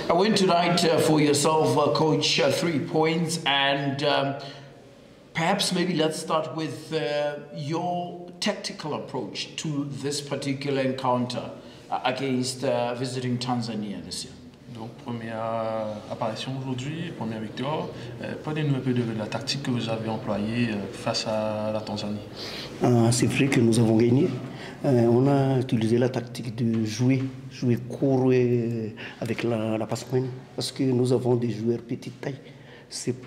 A win tonight for yourself, Coach, 3 points, and perhaps maybe let's start with your tactical approach to this particular encounter against visiting Tanzania this year. Donc première apparition aujourd'hui, première victoire. Parlez-nous un peu de la tactique que vous avez employée face à la Tanzanie. C'est vrai que nous avons gagné. On a utilisé la tactique de jouer court avec la passe-main parce que nous avons des joueurs petite taille.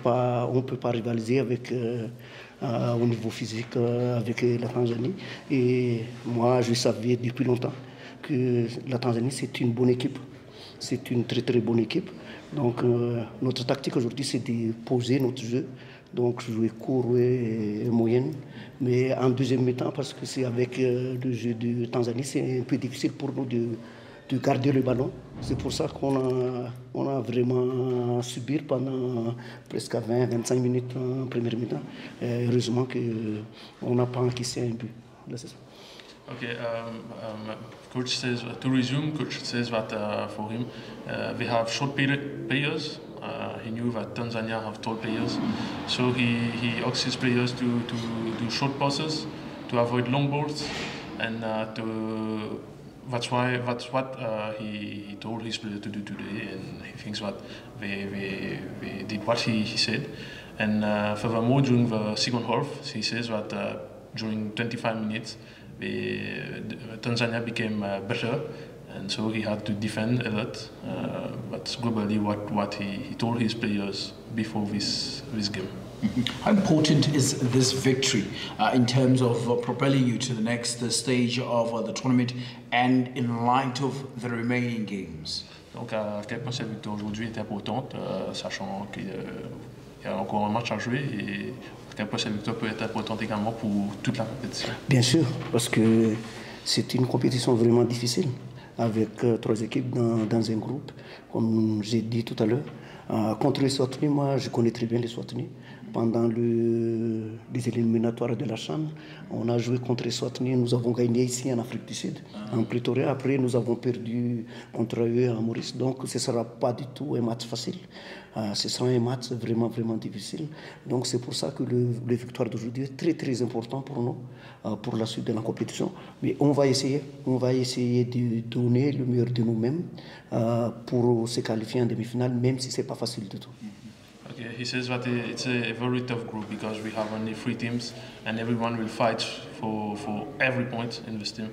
On ne peut pas rivaliser avec, au niveau physique avec la Tanzanie. Et moi, je savais depuis longtemps que la Tanzanie, c'est une bonne équipe. C'est une très très bonne équipe. Donc notre tactique aujourd'hui, c'est de poser notre jeu. Donc jouer court et moyenne. Mais en deuxième mi-temps, parce que c'est avec le jeu de Tanzanie, c'est un peu difficile pour nous de garder le ballon. C'est pour ça qu'on a vraiment subi pendant presque 20-25 minutes en première mi-temps. Heureusement qu'on n'a pas encaissé un but. Là, c'est ça. Okay, coach says to resume. Coach says that for him, they have short players. He knew that Tanzania have tall players, so he asks his players to do short passes, to avoid long balls, and that's what he told his players to do today, and he thinks that they did what he said. And furthermore, during the second half, he says that during 25 minutes, Tanzania became better, and so he had to defend a lot. That's globally what he told his players before this game. How important is this victory in terms of propelling you to the next stage of the tournament and in light of the remaining games? Donc à quel point cette victoire aujourd'hui est importante, sachant qu'il y a encore un match à jouer, et à quel point cette victoire peut être importante également pour toute la compétition. Bien sûr, parce que c'est une compétition vraiment difficile, avec 3 équipes dans un groupe, comme j'ai dit tout à l'heure. Contre les Swatini, moi je connais très bien les Swatini. Pendant les éliminatoires de la CHAN, on a joué contre les Swatini, nous avons gagné ici en Afrique du Sud, en Pretoria. Après, nous avons perdu contre eux à Maurice. Donc, ce ne sera pas du tout un match facile. Ce sera un match vraiment, vraiment difficile. Donc, c'est pour ça que le victoire d'aujourd'hui est très, très important pour nous, pour la suite de la compétition. Mais on va essayer de donner le meilleur de nous-mêmes pour se qualifier en demi-finale, même si ce n'est pas facile du tout. Okay, he says that it's a very tough group because we have only 3 teams and everyone will fight for every point in this team.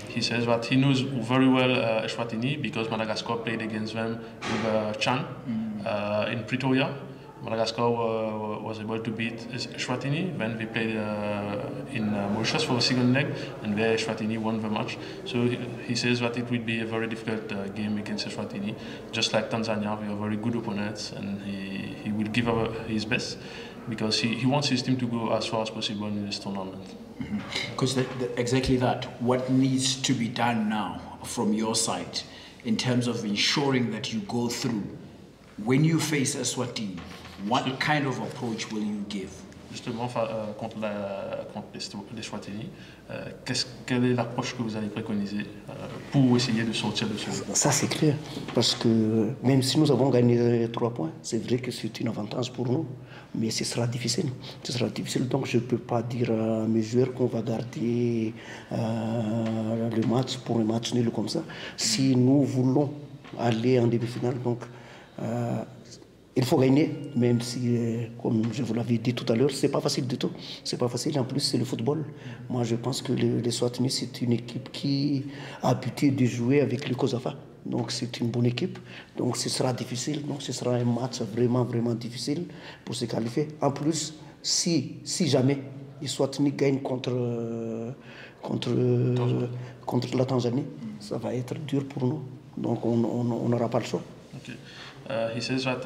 He says that he knows very well Eswatini because Madagascar played against them in CHAN in Pretoria. Madagascar was able to beat Eswatini when they played in Mauritius for the second leg, and there Eswatini won the match. So he says that it will be a very difficult game against Eswatini. Just like Tanzania, we are very good opponents, and he will give his best because he wants his team to go as far as possible in this tournament. Because exactly that. What needs to be done now from your side in terms of ensuring that you go through when you face Eswatini? What kind of approach will you give? Justement, contre les Swatini, quelle est l'approche que vous allez préconiser pour essayer de sortir de ce jeu? Ça, c'est clair. Parce que même si nous avons gagné 3 points, c'est vrai que c'est un avantage pour nous. Mais ce sera difficile. Ce sera difficile. Donc, je ne peux pas dire à mes joueurs qu'on va garder le match pour un match nul comme ça. Si nous voulons aller en demi-finale, donc... il faut gagner, même si, comme je vous l'avais dit tout à l'heure, c'est pas facile du tout. C'est pas facile. En plus, c'est le football. Moi, je pense que les Swatini, c'est une équipe qui a l'habitude de jouer avec le Kosafa. Donc, c'est une bonne équipe. Donc, ce sera difficile. Donc, ce sera un match vraiment, vraiment difficile pour se qualifier. En plus, si jamais les Swatini gagnent contre la Tanzanie, ça va être dur pour nous. Donc, on n'aura pas le choix. Okay. He says that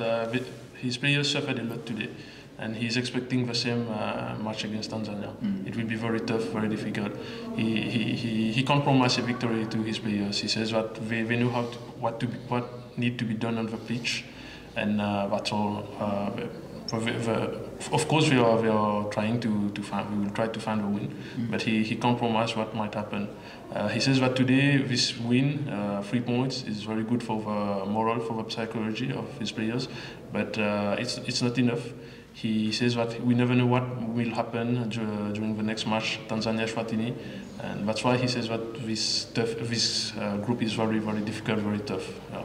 his players suffered a lot today, and he's expecting the same match against Tanzania. It will be very tough, very difficult. He can't promise a victory to his players. He says that they know what need to be done on the pitch, and that's all. Of course, we are trying to find. We will try to find a win, but he compromised what might happen. He says that today this win, 3 points, is very good for the moral, for the psychology of his players, but it's not enough. He says that we never know what will happen during the next match, Tanzania-Eswatini, and that's why he says that this group is very, very difficult, very tough. Yeah.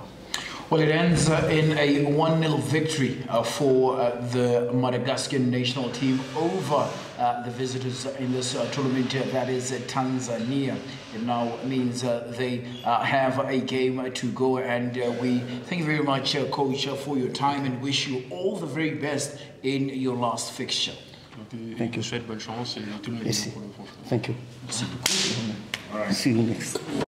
Well, it ends in a 1-0 victory for the Madagascan national team over the visitors in this tournament, that is Tanzania. It now means they have a game to go, and we thank you very much, Coach, for your time, and wish you all the very best in your last fixture. Thank you. Bonne chance et tout le monde. Thank you. See you next.